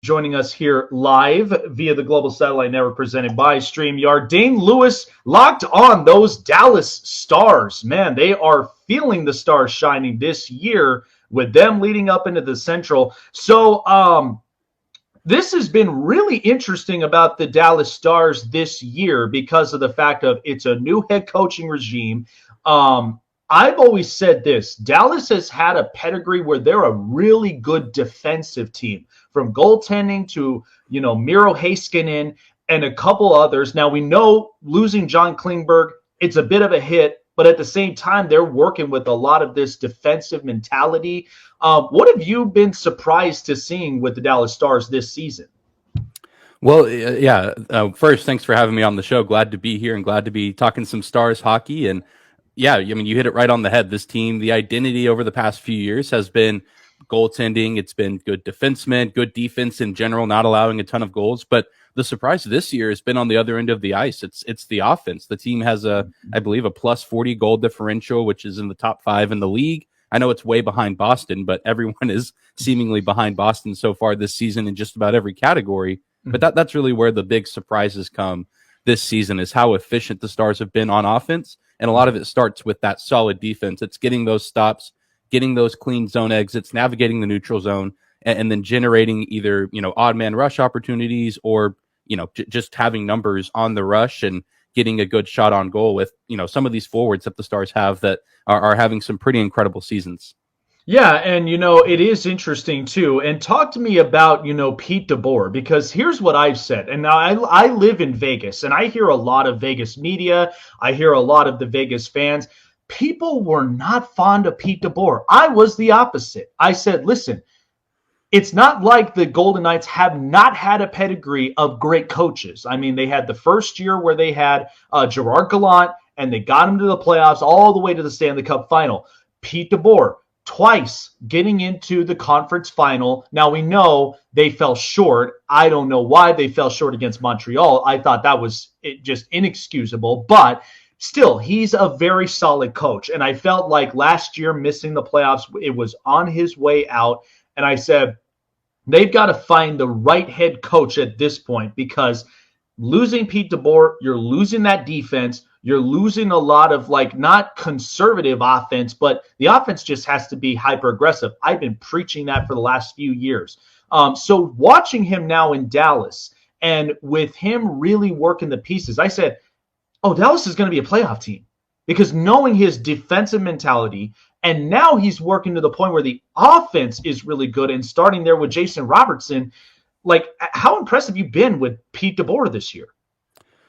joining us here live via the Global Satellite Network presented by StreamYard. Dane Lewis locked on those Dallas Stars. Man, they are feeling the stars shining this year with them leading up into the Central. This has been really interesting about the Dallas Stars this year because of the fact of it's a new head coaching regime. I've always said this. Dallas has had a pedigree where they're a really good defensive team, from goaltending to, Miro Heiskanen and a couple others. Now, we know losing John Klingberg, it's a bit of a hit, but at the same time, they're working with a lot of this defensive mentality. What have you been surprised to seeing with the Dallas Stars this season? Well, yeah. First, thanks for having me on the show. Glad to be here and glad to be talking some Stars hockey. And yeah, I mean, you hit it right on the head. This team, the identity over the past few years has been goaltending. It's been good defensemen, good defense in general, not allowing a ton of goals. But the surprise this year has been on the other end of the ice. It's the offense. The team has I believe, a plus 40 goal differential, which is in the top 5 in the league. I know it's way behind Boston, but everyone is seemingly behind Boston so far this season in just about every category. But that's really where the big surprises come this season, is how efficient the Stars have been on offense. And a lot of it starts with that solid defense. It's getting those stops, getting those clean zone exits, navigating the neutral zone, and then generating either, odd man rush opportunities or, just having numbers on the rush and getting a good shot on goal with, some of these forwards that the Stars have that are having some pretty incredible seasons. Yeah, and it is interesting too. And talk to me about, Pete DeBoer, because here's what I've said. And now I live in Vegas, and I hear a lot of Vegas media. I hear a lot of the Vegas fans. People were not fond of Pete DeBoer. I was the opposite. I said, listen, it's not like the Golden Knights have not had a pedigree of great coaches. I mean, they had the first year where they had Gerard Gallant, and they got him to the playoffs all the way to the Stanley Cup final. Pete DeBoer, twice getting into the conference final. Now, we know they fell short. I don't know why they fell short against Montreal. I thought that was just inexcusable. But still, he's a very solid coach. And I felt like last year missing the playoffs, it was on his way out. And I said, they've got to find the right head coach at this point, because losing Pete DeBoer, you're losing that defense. You're losing a lot of not conservative offense, but the offense just has to be hyper aggressive. I've been preaching that for the last few years. So watching him now in Dallas and with him really working the pieces, I said, oh, Dallas is going to be a playoff team, because knowing his defensive mentality, and now he's working to the point where the offense is really good and starting there with Jason Robertson. How impressed have you been with Pete DeBoer this year?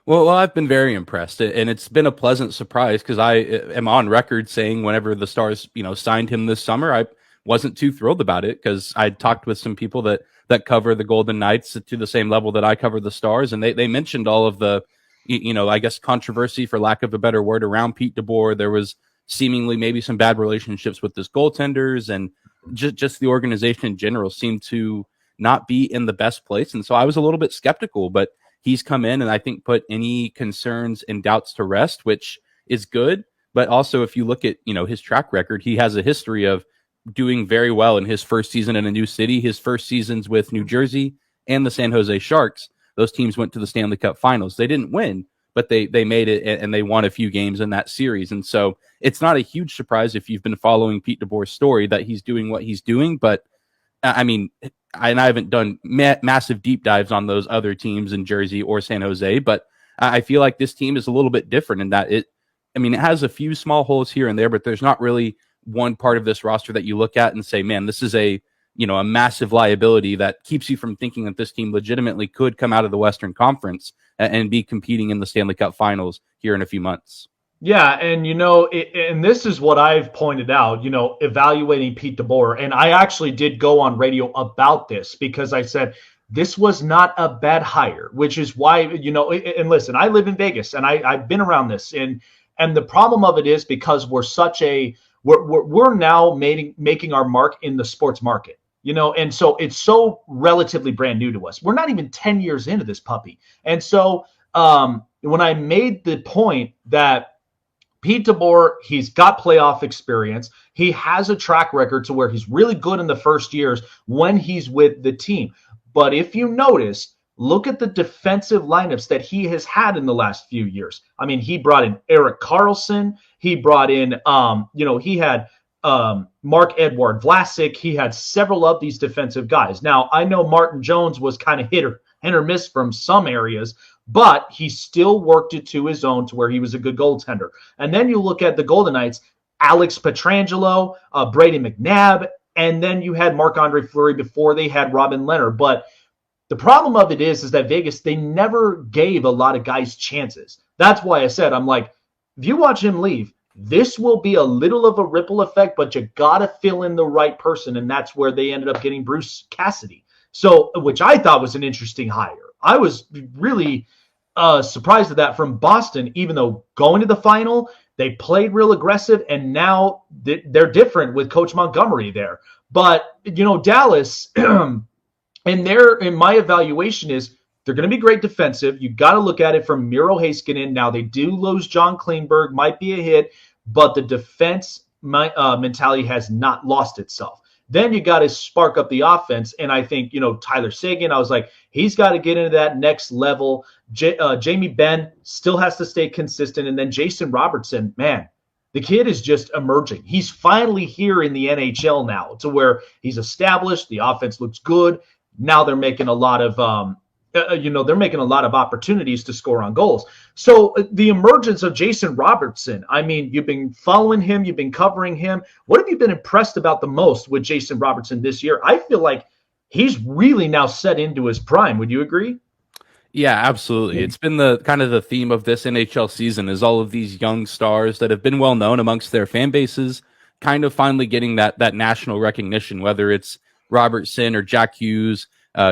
Well, I've been very impressed, and it's been a pleasant surprise, because I am on record saying whenever the Stars, signed him this summer, I wasn't too thrilled about it, because I talked with some people that cover the Golden Knights to the same level that I cover the Stars, and they mentioned all of the, I guess, controversy, for lack of a better word, around Pete DeBoer. There was seemingly maybe some bad relationships with his goaltenders, and just the organization in general seemed to not be in the best place, and so I was a little bit skeptical, but he's come in and I think put any concerns and doubts to rest, which is good. But also, if you look at, his track record, he has a history of doing very well in his first season in a new city. His first seasons with New Jersey and the San Jose Sharks, those teams went to the Stanley Cup Finals. They didn't win, but they made it, and they won a few games in that series. And so it's not a huge surprise if you've been following Pete DeBoer's story that he's doing what he's doing. But I mean, I haven't done massive deep dives on those other teams in Jersey or San Jose, but I feel like this team is a little bit different in that it has a few small holes here and there, but there's not really one part of this roster that you look at and say, man, this is a massive liability that keeps you from thinking that this team legitimately could come out of the Western Conference and be competing in the Stanley Cup Finals here in a few months. Yeah, and and this is what I've pointed out, evaluating Pete DeBoer, and I actually did go on radio about this, because I said this was not a bad hire, which is why, and listen, I live in Vegas, and I've been around this, and the problem of it is because we're now making our mark in the sports market, and so it's so relatively brand new to us. We're not even 10 years into this puppy, and so when I made the point that Pete DeBoer, he's got playoff experience. He has a track record to where he's really good in the first years when he's with the team. But if you notice, look at the defensive lineups that he has had in the last few years. I mean, he brought in Erik Karlsson. He brought in, he had Mark-Edouard Vlasic. He had several of these defensive guys. Now, I know Martin Jones was kind of hit or miss from some areas, but he still worked it to his own to where he was a good goaltender. And then you look at the Golden Knights, Alex Pietrangelo, Brady McNabb, and then you had Marc-Andre Fleury before they had Robin Lehner. But the problem of it is that Vegas, they never gave a lot of guys chances. That's why I said, I'm like, if you watch him leave, this will be a little of a ripple effect, but you got to fill in the right person. And that's where they ended up getting Bruce Cassidy. So, which I thought was an interesting hire. I was really surprised at that from Boston, even though going to the final, they played real aggressive, and now they're different with Coach Montgomery there. But, Dallas, in my evaluation is they're going to be great defensive. You got to look at it from Miro Heiskanen. Now, they do lose John Klingberg, might be a hit, but the defense mentality has not lost itself. Then you got to spark up the offense. And I think, Tyler Seguin, I was like, he's got to get into that next level. Jamie Benn still has to stay consistent. And then Jason Robertson, man, the kid is just emerging. He's finally here in the NHL now to where he's established. The offense looks good. Now they're making a lot of opportunities to score on goals. So the emergence of Jason Robertson, I mean, you've been following him, you've been covering him. What have you been impressed about the most with Jason Robertson this year? I feel like he's really now set into his prime. Would you agree? Yeah, absolutely. It's been the kind of the theme of this NHL season is all of these young stars that have been well known amongst their fan bases, kind of finally getting that national recognition, whether it's Robertson or Jack Hughes,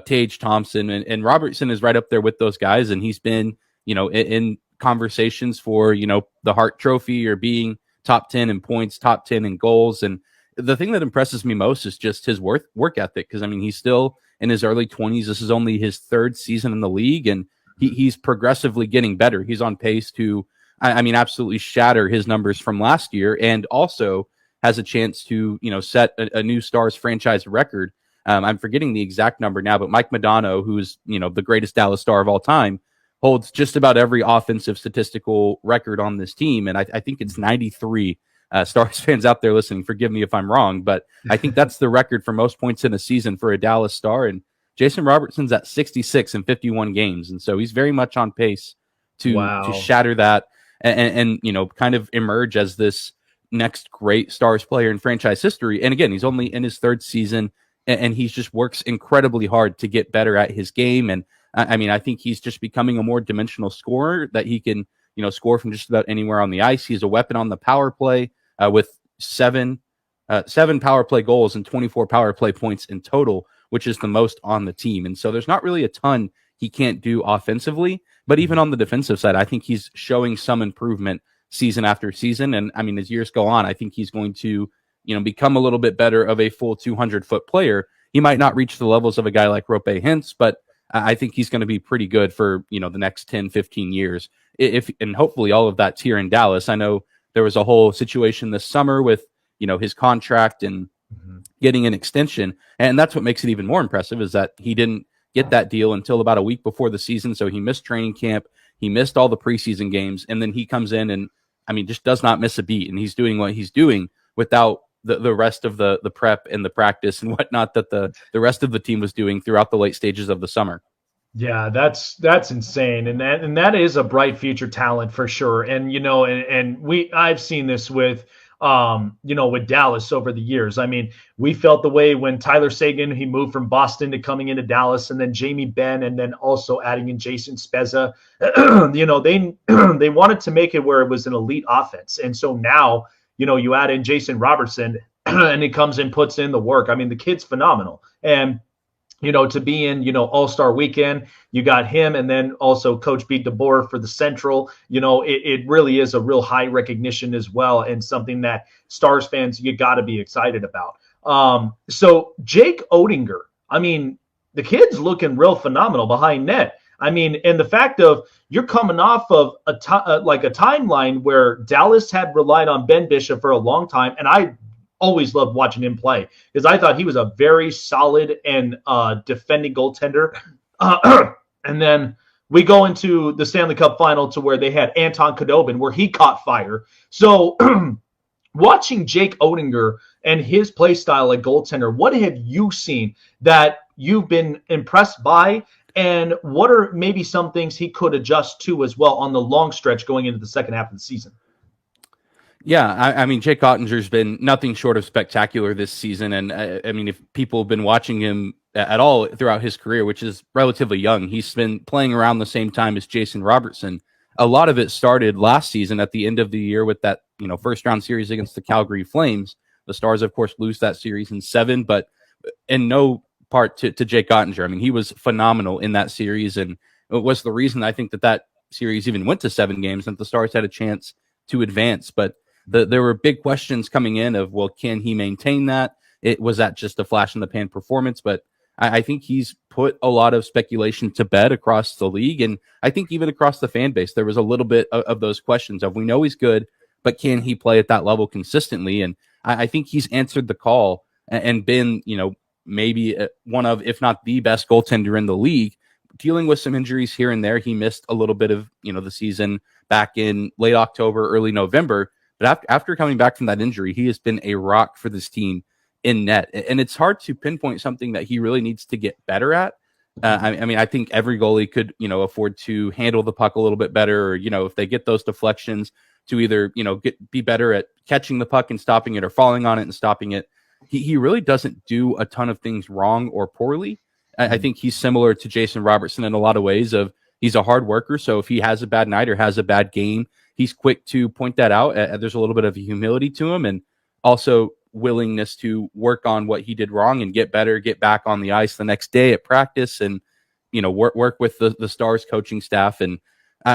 Tage Thompson, and Robertson is right up there with those guys, and he's been, in conversations for, the Hart Trophy or being top 10 in points, top 10 in goals. And the thing that impresses me most is just his work ethic, because I mean, he's still in his early 20s. This is only his third season in the league, and he's progressively getting better. He's on pace to, absolutely shatter his numbers from last year, and also has a chance to, set a new Stars franchise record. I'm forgetting the exact number now, but Mike Modano, who's, the greatest Dallas Star of all time, holds just about every offensive statistical record on this team. And I think it's 93. Stars fans out there listening, forgive me if I'm wrong, but I think that's the record for most points in a season for a Dallas Star. And Jason Robertson's at 66 in 51 games. And so he's very much on pace to shatter that and kind of emerge as this next great Stars player in franchise history. And again, he's only in his third season, and he just works incredibly hard to get better at his game. And I think he's just becoming a more dimensional scorer that he can, score from just about anywhere on the ice. He's a weapon on the power play with seven power play goals and 24 power play points in total, which is the most on the team. And so there's not really a ton he can't do offensively, but even on the defensive side, I think he's showing some improvement season after season. And as years go on, I think he's going to, become a little bit better of a full 200-foot player. He might not reach the levels of a guy like Roope Hintz, but I think he's going to be pretty good for, the next 10, 15 years. And hopefully all of that's here in Dallas. I know there was a whole situation this summer with, his contract and getting an extension. And that's what makes it even more impressive is that he didn't get that deal until about a week before the season. So he missed training camp. He missed all the preseason games. And then he comes in and, just does not miss a beat. And he's doing what he's doing without the rest of the prep and the practice and whatnot that the rest of the team was doing throughout the late stages of the summer. Yeah, that's insane. And that is a bright future talent for sure. And, I've seen this with, with Dallas over the years. We felt the way when Tyler Seguin, he moved from Boston to coming into Dallas, and then Jamie Benn, and then also adding in Jason Spezza. They wanted to make it where it was an elite offense. And so now, you add in Jason Robertson and he comes and puts in the work. The kid's phenomenal. And, to be in, All-Star Weekend, you got him, and then also Coach Pete DeBoer for the Central. It really is a real high recognition as well, and something that Stars fans, you got to be excited about. So Jake Oettinger, the kid's looking real phenomenal behind net. And the fact of you're coming off of a timeline where Dallas had relied on Ben Bishop for a long time, and I always loved watching him play because I thought he was a very solid and defending goaltender. And then we go into the Stanley Cup final to where they had Anton Khudobin, where he caught fire. So watching Jake Oettinger and his play style at goaltender, what have you seen that you've been impressed by? And what are maybe some things he could adjust to as well on the long stretch going into the second half of the season? Yeah, I mean, Jake Ottinger's been nothing short of spectacular this season. And I mean, if people have been watching him at all throughout his career, which is relatively young, he's been playing around the same time as Jason Robertson. A lot of it started last season at the end of the year with that, first round series against the Calgary Flames. The Stars, of course, lose that series in 7, but in no part to Jake Ottinger. I mean, he was phenomenal in that series, and it was the reason I think that series even went to 7 games and the Stars had a chance to advance. But there were big questions coming in of, well, can he maintain that? Was that just a flash in the pan performance? But I think he's put a lot of speculation to bed across the league. And I think even across the fan base, there was a little bit of those questions of, we know he's good, but can he play at that level consistently? And I think he's answered the call and been, maybe one of, if not the best goaltender in the league, dealing with some injuries here and there. He missed a little bit of, the season back in late October, early November. But after coming back from that injury, he has been a rock for this team in net. And it's hard to pinpoint something that he really needs to get better at. I mean, I think every goalie could, afford to handle the puck a little bit better, or, if they get those deflections, to either, be better at catching the puck and stopping it, or falling on it and stopping it. He really doesn't do a ton of things wrong or poorly. I think he's similar to Jason Robertson in a lot of ways. Of he's a hard worker. So if he has a bad night or has a bad game, he's quick to point that out. There's a little bit of humility to him, and also willingness to work on what he did wrong and get better, get back on the ice the next day at practice, and work with the Stars coaching staff. And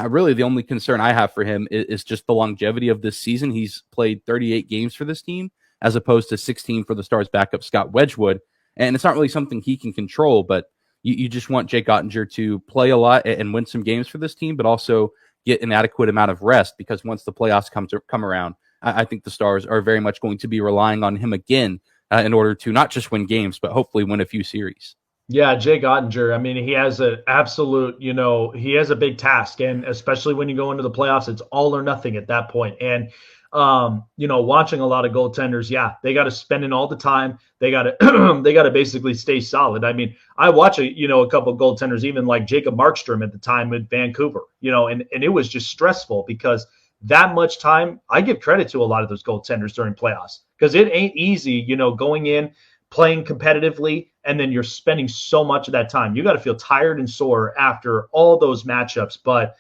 really the only concern I have for him is just the longevity of this season. He's played 38 games for this team as opposed to 16 for the Stars backup Scott Wedgwood, and it's not really something he can control. But you just want Jake Ottinger to play a lot and win some games for this team, but also get an adequate amount of rest, because once the playoffs come around, I think the Stars are very much going to be relying on him again in order to not just win games, but hopefully win a few series. Yeah, Jake Ottinger, I mean, he has an absolute, he has a big task. And especially when you go into the playoffs, it's all or nothing at that point. And, watching a lot of goaltenders, yeah, they got to spend it all the time. They got to, they got to basically stay solid. I mean, I watch a couple of goaltenders, even like Jacob Markstrom at the time with Vancouver, and it was just stressful because that much time. I give credit to a lot of those goaltenders during playoffs, because it ain't easy, going in, playing competitively, and then you're spending so much of that time. You got to feel tired and sore after all those matchups. But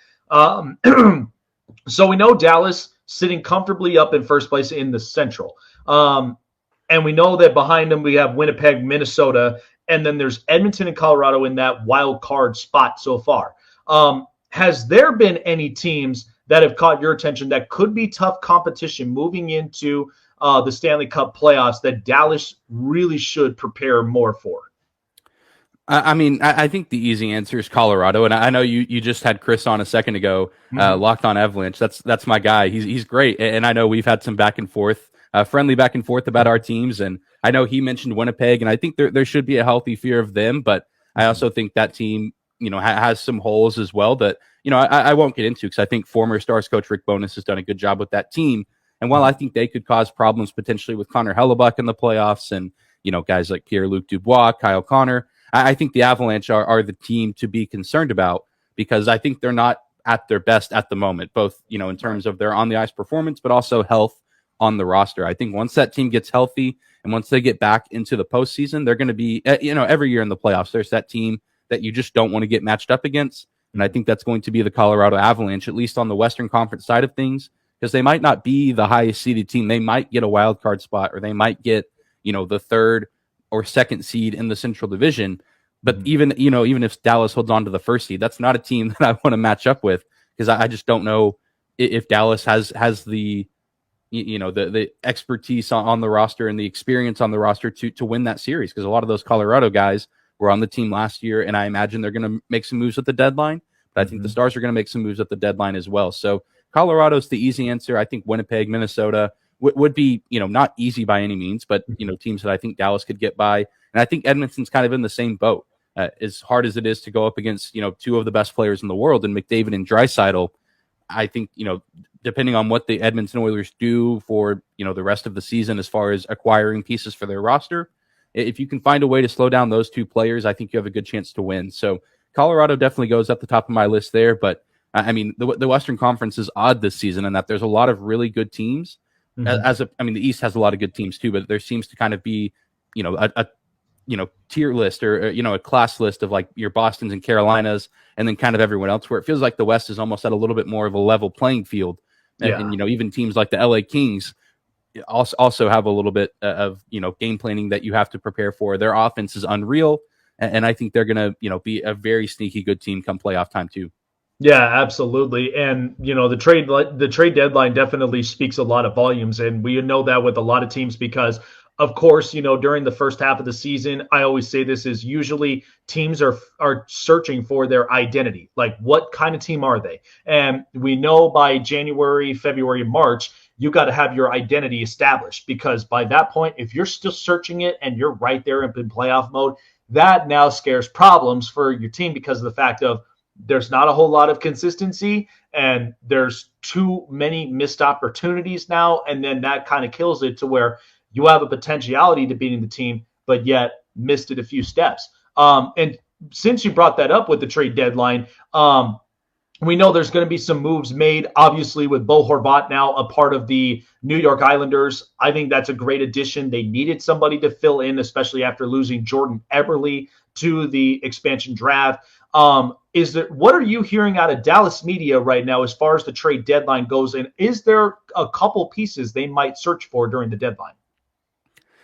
so we know Dallas sitting comfortably up in first place in the Central. And we know that behind them we have Winnipeg, Minnesota, and then there's Edmonton and Colorado in that wild card spot so far. Has there been any teams that have caught your attention that could be tough competition moving into the Stanley Cup playoffs that Dallas really should prepare more for? I mean, I think the easy answer is Colorado, and I know you just had Chris on a second ago, Locked On Avalanche. That's my guy. He's great, and I know we've had some back and forth, friendly back and forth about our teams, and I know he mentioned Winnipeg, and I think there should be a healthy fear of them, but I also think that team, has some holes as well that I won't get into, because I think former Stars coach Rick Bowness has done a good job with that team. And while I think they could cause problems potentially with Connor Hellebuck in the playoffs and, guys like Pierre-Luc Dubois, Kyle Connor, I think the Avalanche are the team to be concerned about, because I think they're not at their best at the moment, both, in terms of their on the ice performance, but also health on the roster. I think once that team gets healthy and once they get back into the postseason, they're going to be, every year in the playoffs, there's that team that you just don't want to get matched up against. And I think that's going to be the Colorado Avalanche, at least on the Western Conference side of things, because they might not be the highest seeded team. They might get a wild card spot, or they might get, the third or second seed in the Central Division. But even if Dallas holds on to the first seed, that's not a team that I want to match up with, because I just don't know if Dallas has the, the expertise on the roster and the experience on the roster to win that series, because a lot of those Colorado guys were on the team last year, and I imagine they're going to make some moves at the deadline. But I think the Stars are going to make some moves at the deadline as well. So Colorado's the easy answer. I think Winnipeg, Minnesota, would be, not easy by any means, but, teams that I think Dallas could get by. And I think Edmonton's kind of in the same boat. As hard as it is to go up against, two of the best players in the world in McDavid and Draisaitl, I think, depending on what the Edmonton Oilers do for, the rest of the season as far as acquiring pieces for their roster, if you can find a way to slow down those two players, I think you have a good chance to win. So Colorado definitely goes up the top of my list there. But I mean, the Western Conference is odd this season in that there's a lot of really good teams. The East has a lot of good teams too, but there seems to kind of be, a tier list or a class list of like your Bostons and Carolinas, and then kind of everyone else, where it feels like the West is almost at a little bit more of a level playing field. And even teams like the LA Kings also have a little bit of, game planning that you have to prepare for. Their offense is unreal. And I think they're going to, be a very sneaky good team come playoff time too. Yeah, absolutely. And, the trade deadline definitely speaks a lot of volumes. And we know that with a lot of teams because, of course, during the first half of the season, I always say this is usually teams are searching for their identity. Like, what kind of team are they? And we know by January, February, March, you got to have your identity established, because by that point, if you're still searching it and you're right there in playoff mode, that now scares problems for your team because of the fact of there's not a whole lot of consistency and there's too many missed opportunities now. And then that kind of kills it to where you have a potentiality to beating the team, but yet missed it a few steps. And since you brought that up with the trade deadline, we know there's going to be some moves made, obviously, with Bo Horvat now a part of the New York Islanders. I think that's a great addition. They needed somebody to fill in, especially after losing Jordan Eberle to the expansion draft. What are you hearing out of Dallas media right now as far as the trade deadline goes? And is there a couple pieces they might search for during the deadline?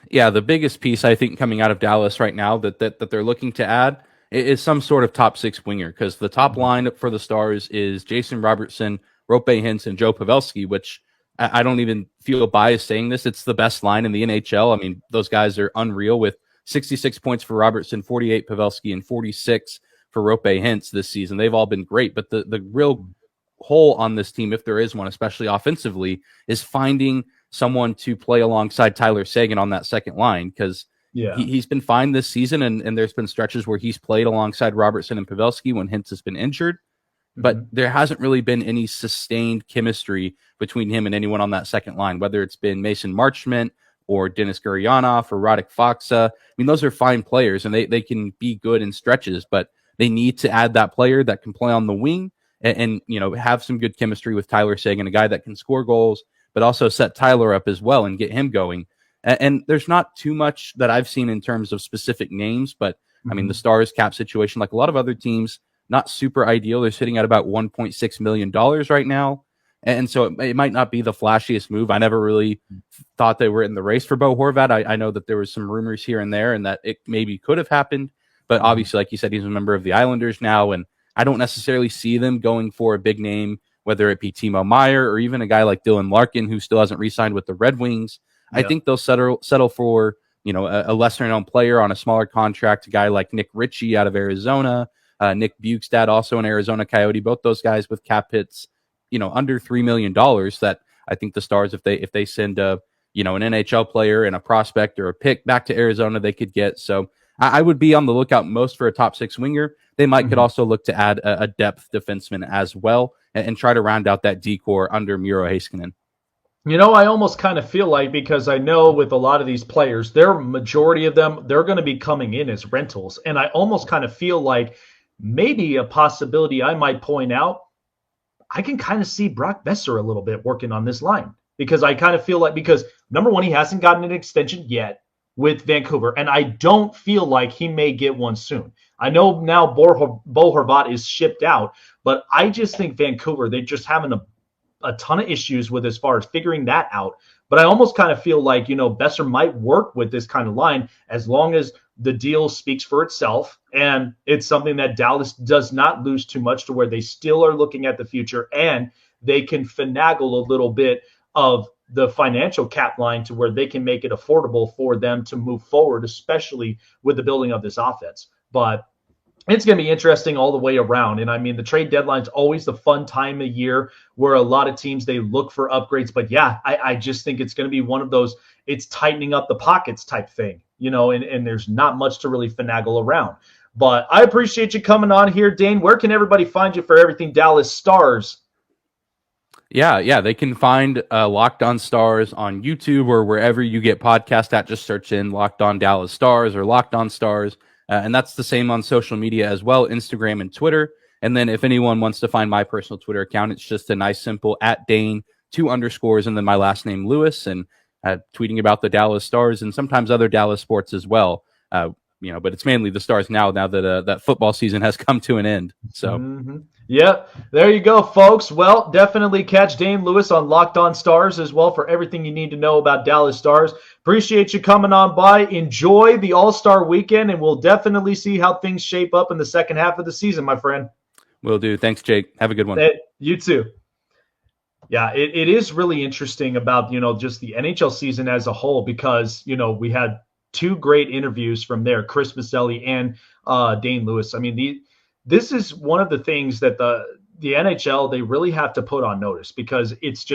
Yeah, the biggest piece I think coming out of Dallas right now that they're looking to add is some sort of top six winger, because the top line for the Stars is Jason Robertson, Rope Hintz, and Joe Pavelski, which I don't even feel biased saying this. It's the best line in the NHL. I mean, those guys are unreal with 66 points for Robertson, 48 Pavelski, and 46 for Rope Hintz this season. They've all been great, but the real hole on this team, if there is one, especially offensively, is finding someone to play alongside Tyler Seguin on that second line, because he's been fine this season, and there's been stretches where he's played alongside Robertson and Pavelski when Hintz has been injured, but there hasn't really been any sustained chemistry between him and anyone on that second line, whether it's been Mason Marchment or Denis Gurianov or Radek Faksa. I mean, those are fine players, and they can be good in stretches, but they need to add that player that can play on the wing and have some good chemistry with Tyler Seguin, a guy that can score goals, but also set Tyler up as well and get him going. And there's not too much that I've seen in terms of specific names, but I mean, the Stars cap situation, like a lot of other teams, not super ideal. They're sitting at about $1.6 million right now. And so it might not be the flashiest move. I never really thought they were in the race for Bo Horvat. I know that there was some rumors here and there and that it maybe could have happened, but obviously, like you said, he's a member of the Islanders now, and I don't necessarily see them going for a big name, whether it be Timo Meier or even a guy like Dylan Larkin, who still hasn't re-signed with the Red Wings. I think they'll settle for, a lesser known player on a smaller contract, a guy like Nick Ritchie out of Arizona, Nick Bukestad, also an Arizona Coyote, both those guys with cap hits, under $3 million, that I think the Stars, if they send an NHL player and a prospect or a pick back to Arizona, they could get. So I would be on the lookout most for a top six winger. They could also look to add a depth defenseman as well and try to round out that D-core under Miro Heiskanen. I almost kind of feel like, because I know with a lot of these players, majority of them, they're going to be coming in as rentals. And I almost kind of feel like maybe a possibility I might point out, I can kind of see Brock Besser a little bit working on this line, because I kind of feel like, because number one, he hasn't gotten an extension yet with Vancouver, and I don't feel like he may get one soon. I know now Bo Horvat is shipped out, but I just think Vancouver, they're just having a ton of issues with as far as figuring that out. But I almost kind of feel like, Besser might work with this kind of line as long as the deal speaks for itself. And it's something that Dallas does not lose too much, to where they still are looking at the future and they can finagle a little bit of the financial cap line to where they can make it affordable for them to move forward, especially with the building of this offense. But It's going to be interesting all the way around. And I mean, the trade deadline is always the fun time of year where a lot of teams, they look for upgrades. But yeah, I just think it's going to be one of those, it's tightening up the pockets type thing, and there's not much to really finagle around. But I appreciate you coming on here, Dane. Where can everybody find you for everything Dallas Stars? Yeah, they can find Locked On Stars on YouTube or wherever you get podcast at. Just search in Locked On Dallas Stars or Locked On Stars. And that's the same on social media as well, Instagram and Twitter. And then if anyone wants to find my personal Twitter account, it's just a nice, simple @Dane, 2 underscores, and then my last name, Lewis, and tweeting about the Dallas Stars and sometimes other Dallas sports as well. But it's mainly the Stars now that that football season has come to an end. So. Mm-hmm. Yep. There you go, folks. Well, definitely catch Dane Lewis on Locked On Stars as well for everything you need to know about Dallas Stars. Appreciate you coming on by. Enjoy the All-Star weekend, and we'll definitely see how things shape up in the second half of the season, my friend. Will do. Thanks, Jake. Have a good one. You too. Yeah, it is really interesting about, just the NHL season as a whole because, we had two great interviews from there, Chris Maselli and Dane Lewis. I mean, this is one of the things that the NHL, they really have to put on notice because it's just